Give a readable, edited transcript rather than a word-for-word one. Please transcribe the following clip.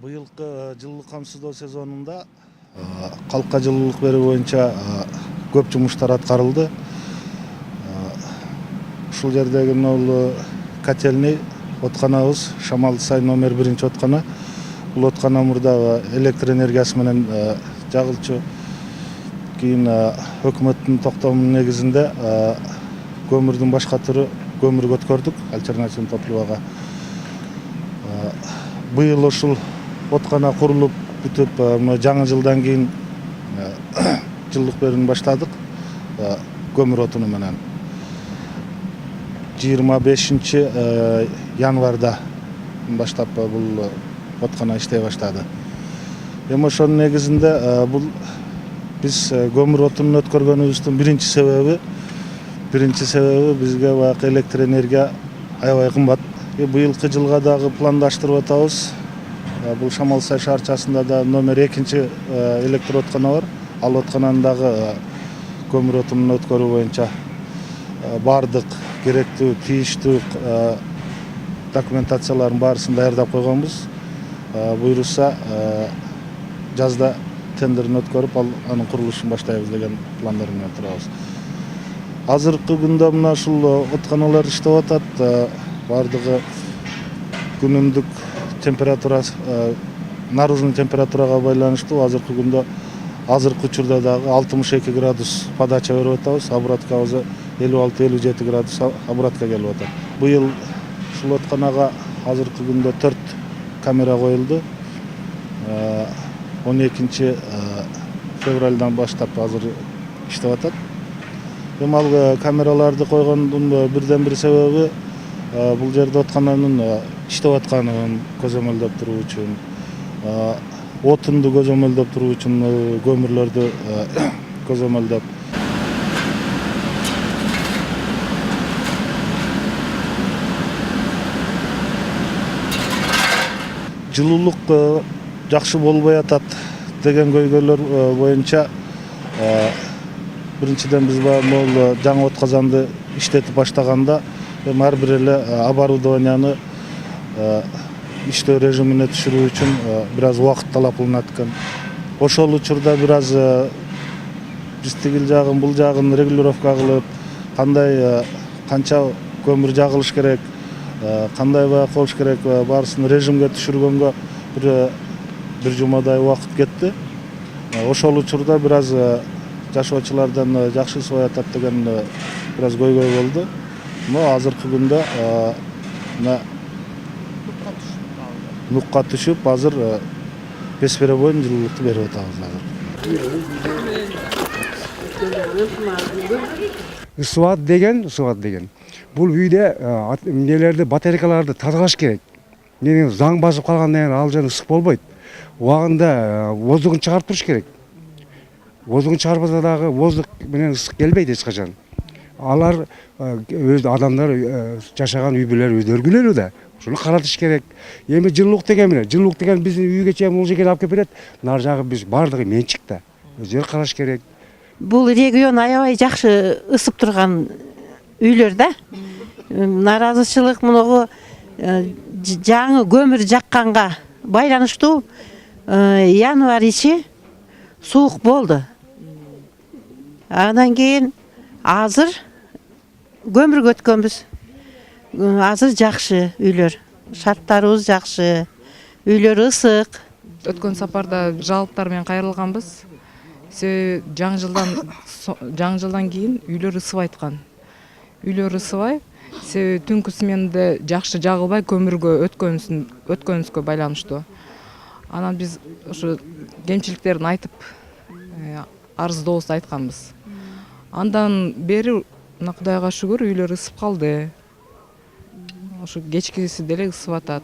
Быйылкы жылуулук камсыздоо сезонунда калкка жылуулук берүү боюнча көп жумуштар аткарылды. Ушул жердеги мына котельный отканабыз Шамал Сай номер 1 откана. Бул откана мурда электр энергиясы менен жагылчу. Кийин өкмөттүн токтомунун негизинде көмүрдүн башка түрү көмүргө өткөрдүк, альтернативный топливого. Быйыл ушул откана курулуп бүтүп, жаңы жылдан кийин жылуулук берүүнү баштадык. Көмүр отуну менен 25 январда баштап бул откана иштей баштады. Эми ошонун негизинде бул биз көмүр отунун өткөргөнүбүздүн биринчи себеби бизге баягы электр энергия аябай кымбат. Быйылкы жылга дагы пландаштырып атабыз. Бул Шамал Сай шаарчасында да номер 2 электр откана бар. Ал откананы дагы көмүр отунун өткөрүү боюнча бардык керектүү, тийиштүү документациялардын баарысын даярдап койгонбуз. Буйрулса жазда тендерин өткөрүп, анын курулушун баштайбыз деген пландар менен турабыз. Азыркы күндө мына ушул отканалар иштеп атат. Бардыгы күнүмдүк температура, наружный температурага байланыштуу. Азыркы күндө, азыркы учурда дагы 62 градус подача берип атабыз. Обраткабыз 56-57 градус обратка келип атат. Быйыл ушул отканага азыркы күндө 4 камера коюлду. 12 февралдан баштап азыр иштеп атат. Эми ал камераларды койгондун бирден бир себеби бул жерде откананын иштеп атканын көзөмөлдөп туруу үчүн, отунду көзөмөлдөп туруу үчүн, көмүрлөрдү көзөмөлдөп. Жылуулук жакшы болбой атат деген көйгөйлөр боюнча биринчиден биз бул жаңы отказанды иштетип баштаганда ар бир эле оборудованияны иштөө режимине түшүрүү үчүн бир аз убакыт талап кылынат экен. Ошол учурда бир аз биз тигил жагын, бул жагын регулировка кылып, канча көмүр жагылыш керек, кандай баягы болуш керек, баарысын режимге түшүргөнгө бир жумадай убакыт кетти. Ошол учурда бир аз жашоочулардан жакшы ысыбай атат деген бир аз көйгөй болду. Но азыркы күндө нукка түшүп, азыр бесперебойн жылуулукту берип атабыз азыр. Ысыбат деген. Бул үйдө эмнелерди, батарейкаларды тазалаш керек. Менин заң басып калгандан кийин ал жана ысык болбойт. Убагында воздухун чыгарып туруш керек. Воздухун чыгарбаса дагы воздух менен ысык келбейт эч качан. Алар өз адамдар жашаган үй бүлөлөр өздөрү билет да. Ушуну каратыш керек. Эми жылуулук деген биздин үйгө чейин бул жерге алып келип берет. Нар жагы биз бардыгы менчик да. Өздөрү караш керек. Бул регион аябай жакшы ысып турган үйлөр да. Наразычылык мунугу жаңы көмүр жакканга байланыштуу январь ичи суук болду. Андан кийин азыр көмүргө өткөнбүз. Азыр жакшы үйлөр. Шарттарыбыз жакшы. Үйлөр ысык. Өткөн сапарда жалыптар менен кайрылганбыз. Жаңы жылдан кийин үйлөр ысыбай аткан. Үйлөр ысыбай, түнкү сменде жакшы жагылбай көмүргө өткөнүбүзгө байланыштуу. Анан биз ушу кемчиликтерин айтып, арыздообузду айтканбыз. Андан бери Кудайга шүгүр үйлөр ысып калды. Ошо кечкиси деле ысып атат.